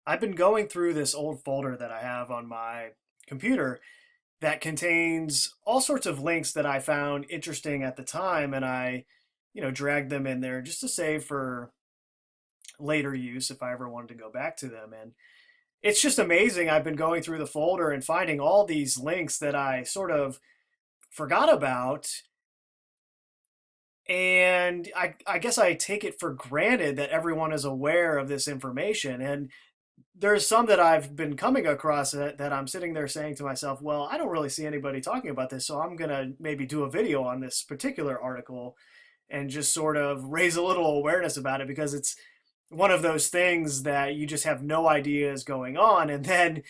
I've been going through this old folder that I have on my computer that contains all sorts of links that I found interesting at the time, and I dragged them in there just to save for later use if I ever wanted to go back to them. And it's just amazing. I've been going through the folder and finding all these links that I sort of forgot about. And I guess I take it for granted that everyone is aware of this information. And there's some that I've been coming across that I'm sitting there saying to myself, well, I don't really see anybody talking about this, so I'm going to maybe do a video on this particular article and just sort of raise a little awareness about it because it's one of those things that you just have no idea is going on, and then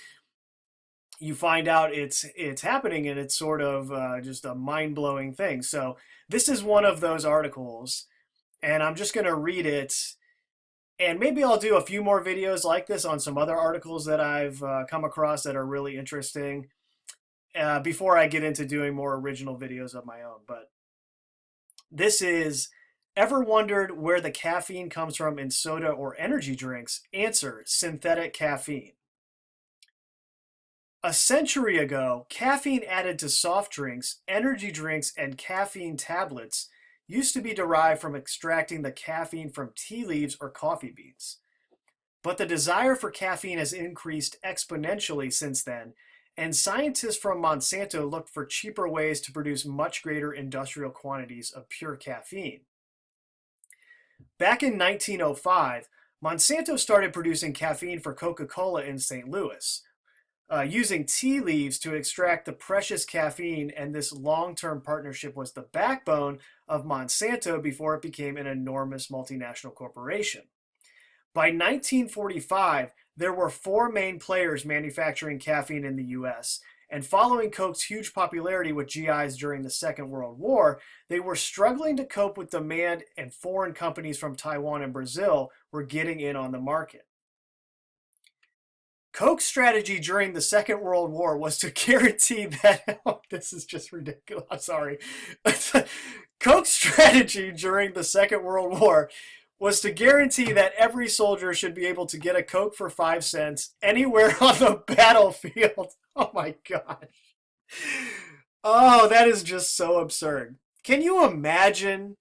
you find out it's happening, and it's sort of just a mind-blowing thing. So this is one of those articles, and I'm just going to read it, and maybe I'll do a few more videos like this on some other articles that I've come across that are really interesting before I get into doing more original videos of my own. But this is, ever wondered where the caffeine comes from in soda or energy drinks? Answer, synthetic caffeine. A century ago, caffeine added to soft drinks, energy drinks, and caffeine tablets used to be derived from extracting the caffeine from tea leaves or coffee beans. But the desire for caffeine has increased exponentially since then, and scientists from Monsanto looked for cheaper ways to produce much greater industrial quantities of pure caffeine. Back in 1905, Monsanto started producing caffeine for Coca-Cola in St. Louis, using tea leaves to extract the precious caffeine, and this long-term partnership was the backbone of Monsanto before it became an enormous multinational corporation. By 1945, there were four main players manufacturing caffeine in the US, and following Coke's huge popularity with GIs during the Second World War, they were struggling to cope with demand, and foreign companies from Taiwan and Brazil were getting in on the market. Coke's strategy during the Second World War was to guarantee that, oh, this is just ridiculous, I'm sorry. Coke's strategy during the Second World War was to guarantee that every soldier should be able to get a Coke for 5 cents anywhere on the battlefield. Oh my gosh. Oh, that is just so absurd. Can you imagine?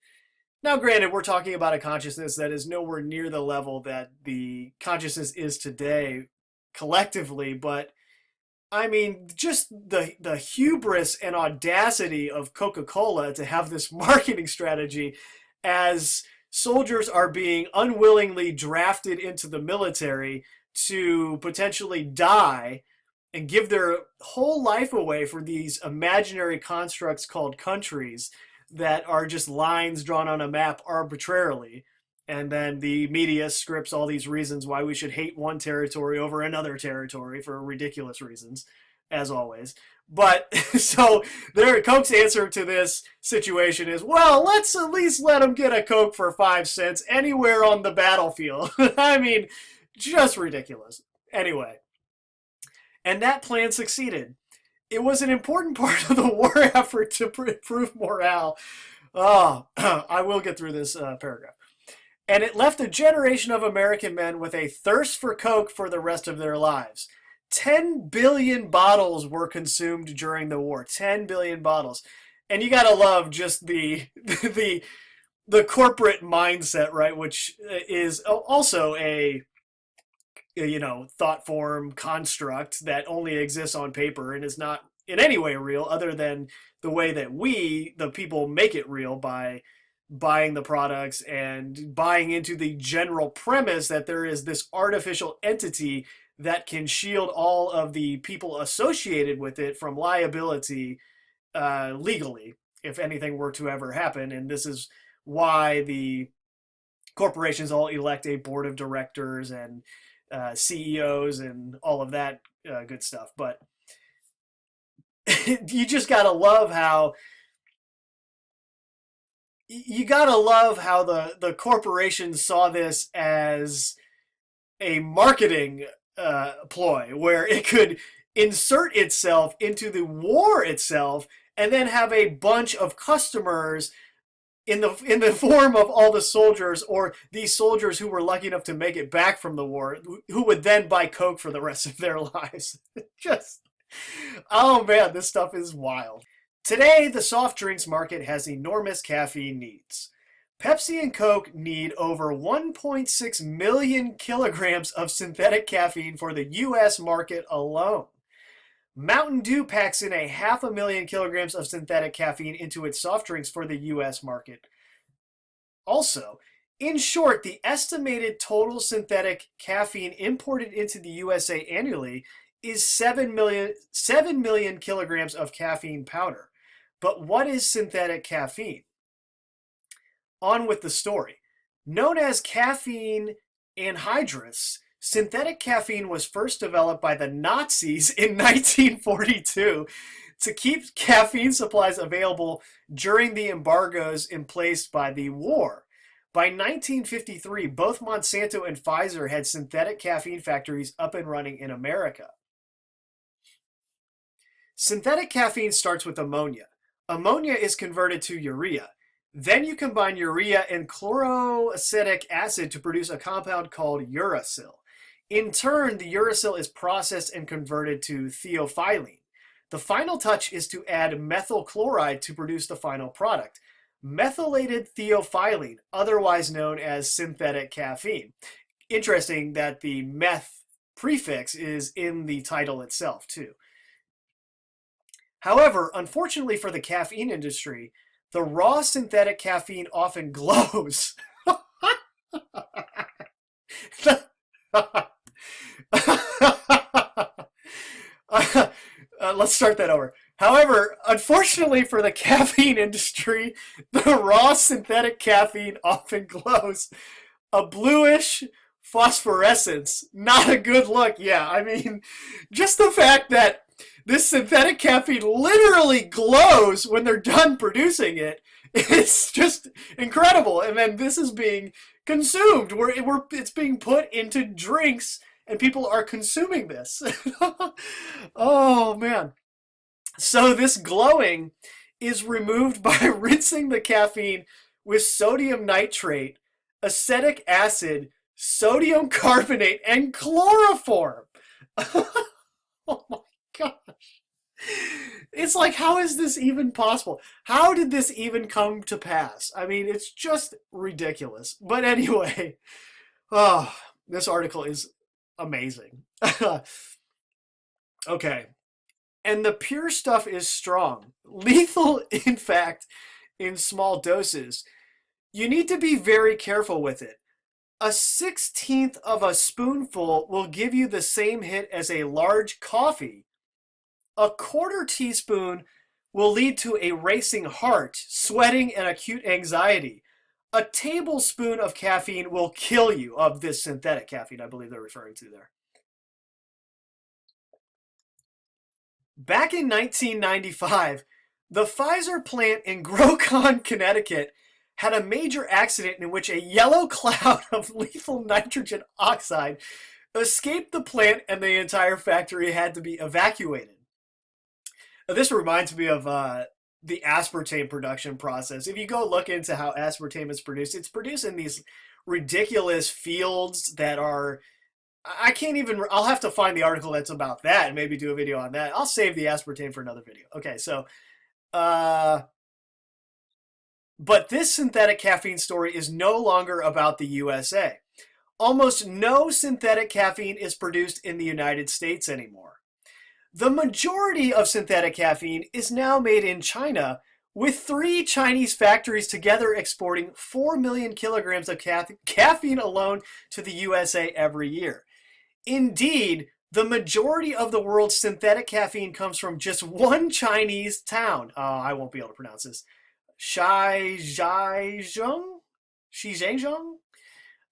Now, granted, we're talking about a consciousness that is nowhere near the level that the consciousness is today collectively, but I mean, just the hubris and audacity of Coca-Cola to have this marketing strategy as soldiers are being unwillingly drafted into the military to potentially die and give their whole life away for these imaginary constructs called countries that are just lines drawn on a map arbitrarily. And then the media scripts all these reasons why we should hate one territory over another territory for ridiculous reasons, as always. But so Coke's answer to this situation is, well, let's at least let them get a Coke for 5 cents anywhere on the battlefield. I mean, just ridiculous. Anyway, and that plan succeeded. It was an important part of the war effort to improve morale. Oh, I will get through this paragraph. And it left a generation of American men with a thirst for Coke for the rest of their lives. 10 billion bottles were consumed during the war. 10 billion bottles. And you gotta love just the corporate mindset, right? Which is also a thought form construct that only exists on paper and is not in any way real, other than the way that we, the people, make it real by buying the products and buying into the general premise that there is this artificial entity that can shield all of the people associated with it from liability legally if anything were to ever happen. And this is why the corporations all elect a board of directors and CEOs and all of that good stuff. But you just gotta love how the corporations saw this as a marketing ploy where it could insert itself into the war itself and then have a bunch of customers in the form of all the soldiers, or these soldiers who were lucky enough to make it back from the war, who would then buy Coke for the rest of their lives. Just, oh man, this stuff is wild. Today, the soft drinks market has enormous caffeine needs. Pepsi and Coke need over 1.6 million kilograms of synthetic caffeine for the US market alone. Mountain Dew packs in 500,000 kilograms of synthetic caffeine into its soft drinks for the US market. Also, in short, the estimated total synthetic caffeine imported into the USA annually is 7 million kilograms of caffeine powder. But what is synthetic caffeine? On with the story. Known as caffeine anhydrous, synthetic caffeine was first developed by the Nazis in 1942 to keep caffeine supplies available during the embargoes in place by the war. By 1953, both Monsanto and Pfizer had synthetic caffeine factories up and running in America. Synthetic caffeine starts with ammonia. Ammonia is converted to urea. Then you combine urea and chloroacetic acid to produce a compound called uracil. In turn, the uracil is processed and converted to theophylline. The final touch is to add methyl chloride to produce the final product, methylated theophylline, otherwise known as synthetic caffeine. Interesting that the meth prefix is in the title itself, too. However, unfortunately for the caffeine industry, the raw synthetic caffeine often glows. Let's start that over. However, unfortunately for the caffeine industry, the raw synthetic caffeine often glows a bluish phosphorescence. Not a good look. Yeah, I mean, just the fact that this synthetic caffeine literally glows when they're done producing it, it's just incredible. And then this is being consumed. It's being put into drinks, and people are consuming this. Oh, man. So this glowing is removed by rinsing the caffeine with sodium nitrate, acetic acid, sodium carbonate, and chloroform. Oh my gosh. It's like, how is this even possible? How did this even come to pass? I mean, it's just ridiculous. But anyway, oh, this article is amazing. Okay. And the pure stuff is strong. Lethal, in fact, in small doses. You need to be very careful with it. A 1/16 of a spoonful will give you the same hit as a large coffee. A 1/4 teaspoon will lead to a racing heart, sweating, and acute anxiety. A tablespoon of caffeine will kill you, of this synthetic caffeine, I believe they're referring to there. Back in 1995, the Pfizer plant in Grocon, Connecticut had a major accident in which a yellow cloud of lethal nitrogen oxide escaped the plant, and the entire factory had to be evacuated. This reminds me of the aspartame production process. If you go look into how aspartame is produced, it's produced in these ridiculous fields that are, I can't even, I'll have to find the article that's about that and maybe do a video on that. I'll save the aspartame for another video. Okay, so, but this synthetic caffeine story is no longer about the USA. Almost no synthetic caffeine is produced in the United States anymore. The majority of synthetic caffeine is now made in China, with 3 Chinese factories together exporting 4 million kilograms of caffeine alone to the USA every year. Indeed, the majority of the world's synthetic caffeine comes from just one Chinese town. I won't be able to pronounce this. Shijiazhuang,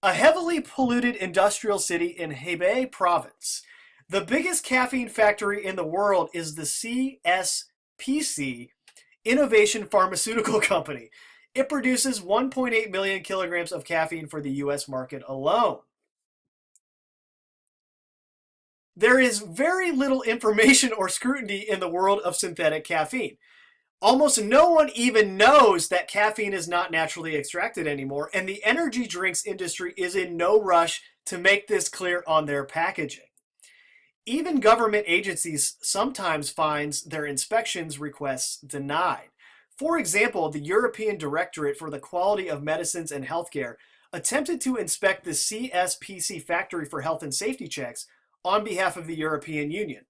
a heavily polluted industrial city in Hebei province. The biggest caffeine factory in the world is the CSPC, Innovation Pharmaceutical Company. It produces 1.8 million kilograms of caffeine for the US market alone. There is very little information or scrutiny in the world of synthetic caffeine. Almost no one even knows that caffeine is not naturally extracted anymore, and the energy drinks industry is in no rush to make this clear on their packaging. Even government agencies sometimes finds their inspections requests denied. For example, the European Directorate for the Quality of Medicines and Healthcare attempted to inspect the CSPC factory for health and safety checks on behalf of the European Union.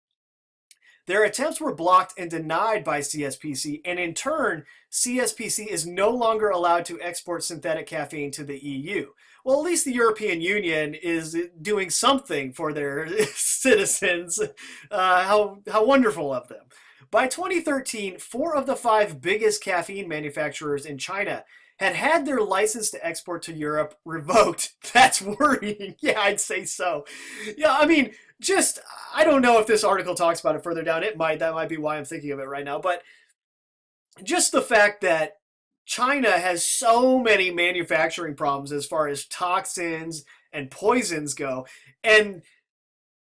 Their attempts were blocked and denied by CSPC, and in turn, CSPC is no longer allowed to export synthetic caffeine to the EU. Well, at least the European Union is doing something for their citizens. How wonderful of them. By 2013, 4 of the 5 biggest caffeine manufacturers in China had their license to export to Europe revoked. That's worrying. Yeah, I'd say so. Yeah, I mean, just, I don't know if this article talks about it further down. That might be why I'm thinking of it right now. But just the fact that China has so many manufacturing problems as far as toxins and poisons go. And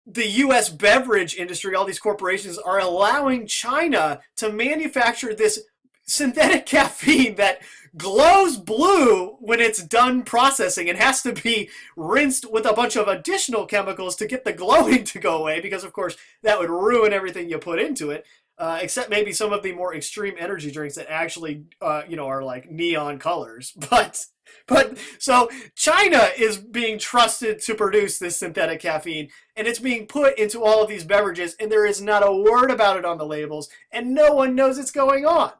the US beverage industry, all these corporations are allowing China to manufacture this synthetic caffeine that glows blue when it's done processing and has to be rinsed with a bunch of additional chemicals to get the glowing to go away, because of course that would ruin everything you put into it, except maybe some of the more extreme energy drinks that actually are like neon colors. But so China is being trusted to produce this synthetic caffeine, and it's being put into all of these beverages, and there is not a word about it on the labels, and no one knows it's going on.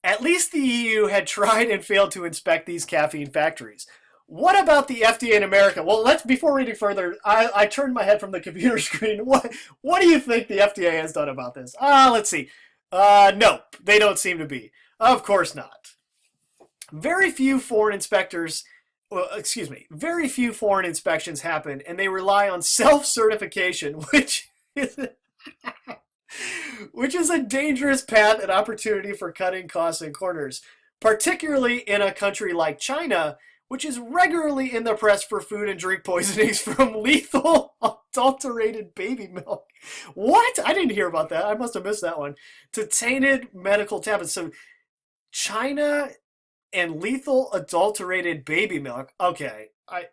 At least the EU had tried and failed to inspect these caffeine factories. What about the FDA in America? Well, before reading further, I turned my head from the computer screen. What do you think the FDA has done about this? Let's see. Nope, they don't seem to be. Of course not. Very few foreign inspections happen, and they rely on self-certification, which is a dangerous path and opportunity for cutting costs and corners, particularly in a country like China, which is regularly in the press for food and drink poisonings from lethal adulterated baby milk. What? I didn't hear about that. I must have missed that one. To tainted medical tablets. So China and lethal adulterated baby milk. Okay,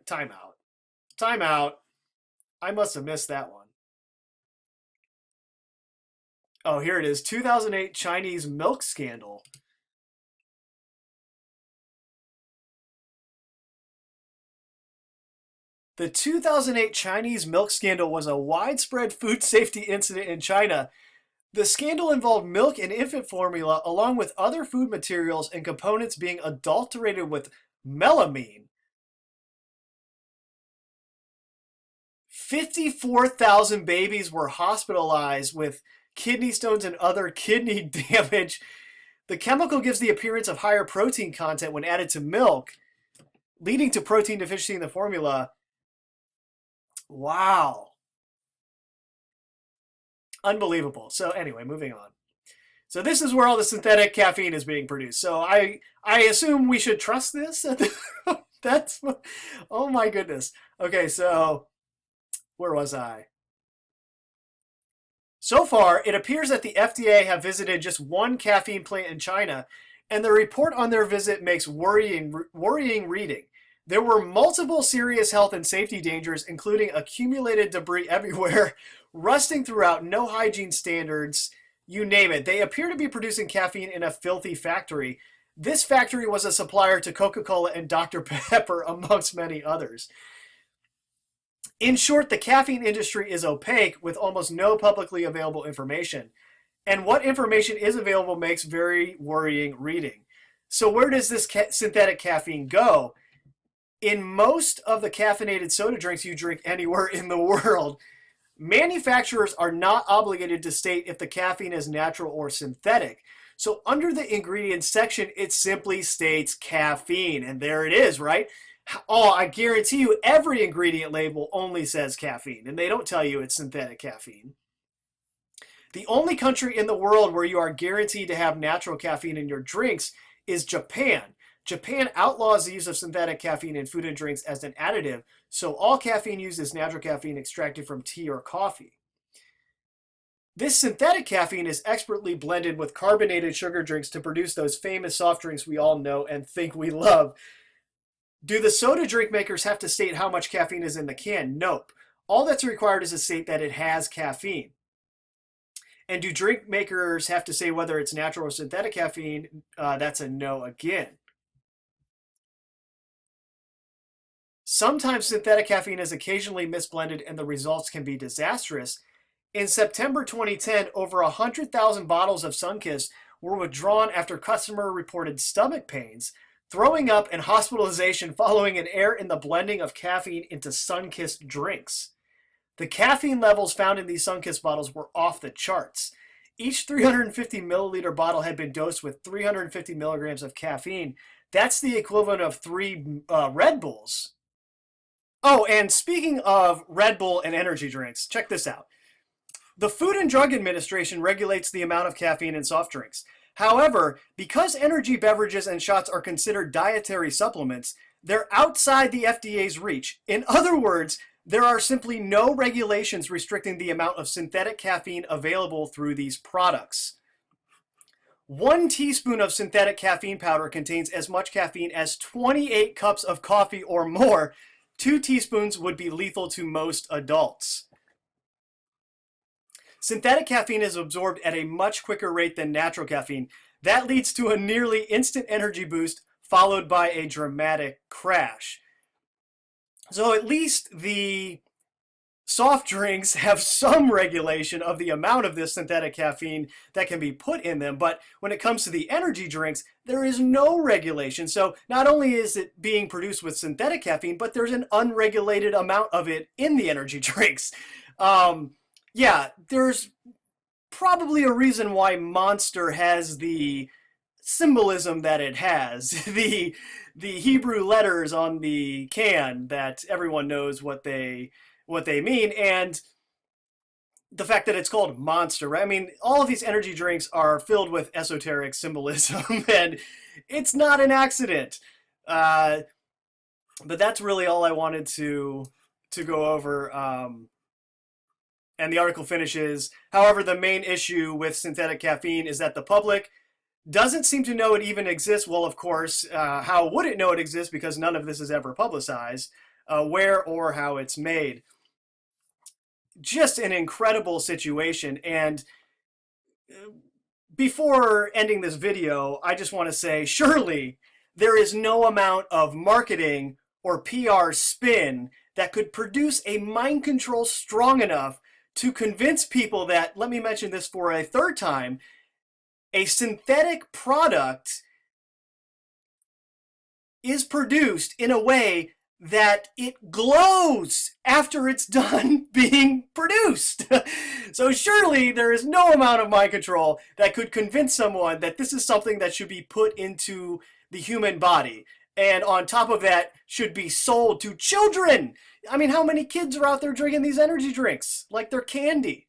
time out. Time out. I must have missed that one. Oh, here it is. 2008 Chinese milk scandal. The 2008 Chinese milk scandal was a widespread food safety incident in China. The scandal involved milk and infant formula, along with other food materials and components being adulterated with melamine. 54,000 babies were hospitalized with kidney stones and other kidney damage. The chemical gives the appearance of higher protein content when added to milk, leading to protein deficiency in the formula. Wow. Unbelievable. So anyway, moving on. So this is where all the synthetic caffeine is being produced. So I assume we should trust this. That's, oh my goodness. Okay, so where was I? So far, it appears that the FDA have visited just one caffeine plant in China, and the report on their visit makes worrying reading. There were multiple serious health and safety dangers, including accumulated debris everywhere, rusting throughout, no hygiene standards, you name it. They appear to be producing caffeine in a filthy factory. This factory was a supplier to Coca-Cola and Dr. Pepper, amongst many others. In short, the caffeine industry is opaque with almost no publicly available information. And what information is available makes very worrying reading. So where does this synthetic caffeine go? In most of the caffeinated soda drinks you drink anywhere in the world, manufacturers are not obligated to state if the caffeine is natural or synthetic. So under the ingredients section, it simply states caffeine, and there it is, right? Oh, I guarantee you every ingredient label only says caffeine, and they don't tell you it's synthetic caffeine. The only country in the world where you are guaranteed to have natural caffeine in your drinks is Japan. Japan outlaws the use of synthetic caffeine in food and drinks as an additive, so all caffeine used is natural caffeine extracted from tea or coffee. This synthetic caffeine is expertly blended with carbonated sugar drinks to produce those famous soft drinks we all know and think we love. Do the soda drink makers have to state how much caffeine is in the can? Nope. All that's required is to state that it has caffeine. And do drink makers have to say whether it's natural or synthetic caffeine? That's a no again. Sometimes synthetic caffeine is occasionally misblended and the results can be disastrous. In September 2010, over 100,000 bottles of Sunkist were withdrawn after customer reported stomach pains, throwing up, and hospitalization following an error in the blending of caffeine into Sunkist drinks. The caffeine levels found in these Sunkist bottles were off the charts. Each 350 milliliter bottle had been dosed with 350 milligrams of caffeine. That's the equivalent of 3 Red Bulls. Oh, and speaking of Red Bull and energy drinks, check this out. The Food and Drug Administration regulates the amount of caffeine in soft drinks. However, because energy beverages and shots are considered dietary supplements, they're outside the FDA's reach. In other words, there are simply no regulations restricting the amount of synthetic caffeine available through these products. 1 teaspoon of synthetic caffeine powder contains as much caffeine as 28 cups of coffee or more. 2 teaspoons would be lethal to most adults. Synthetic caffeine is absorbed at a much quicker rate than natural caffeine. That leads to a nearly instant energy boost followed by a dramatic crash. So at least the soft drinks have some regulation of the amount of this synthetic caffeine that can be put in them, but when it comes to the energy drinks, there is no regulation. So not only is it being produced with synthetic caffeine, but there's an unregulated amount of it in the energy drinks. Yeah, there's probably a reason why Monster has the symbolism that it has, the Hebrew letters on the can that everyone knows what they mean, and the fact that it's called Monster. Right? I mean, all of these energy drinks are filled with esoteric symbolism, and it's not an accident. But that's really all I wanted to go over. And the article finishes, however, the main issue with synthetic caffeine is that the public doesn't seem to know it even exists. Well, of course, how would it know it exists? Because none of this is ever publicized, where or how it's made. Just an incredible situation. And before ending this video, I just want to say, surely there is no amount of marketing or PR spin that could produce a mind control strong enough to convince people that, let me mention this for a third time, a synthetic product is produced in a way that it glows after it's done being produced. So surely there is no amount of mind control that could convince someone that this is something that should be put into the human body. And on top of that, should be sold to children. I mean, how many kids are out there drinking these energy drinks like they're candy?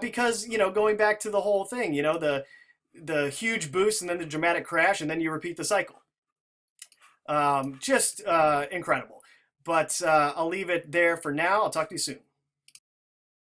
Because, you know, going back to the whole thing, you know, the huge boost and then the dramatic crash, and then you repeat the cycle. Just incredible. But I'll leave it there for now. I'll talk to you soon.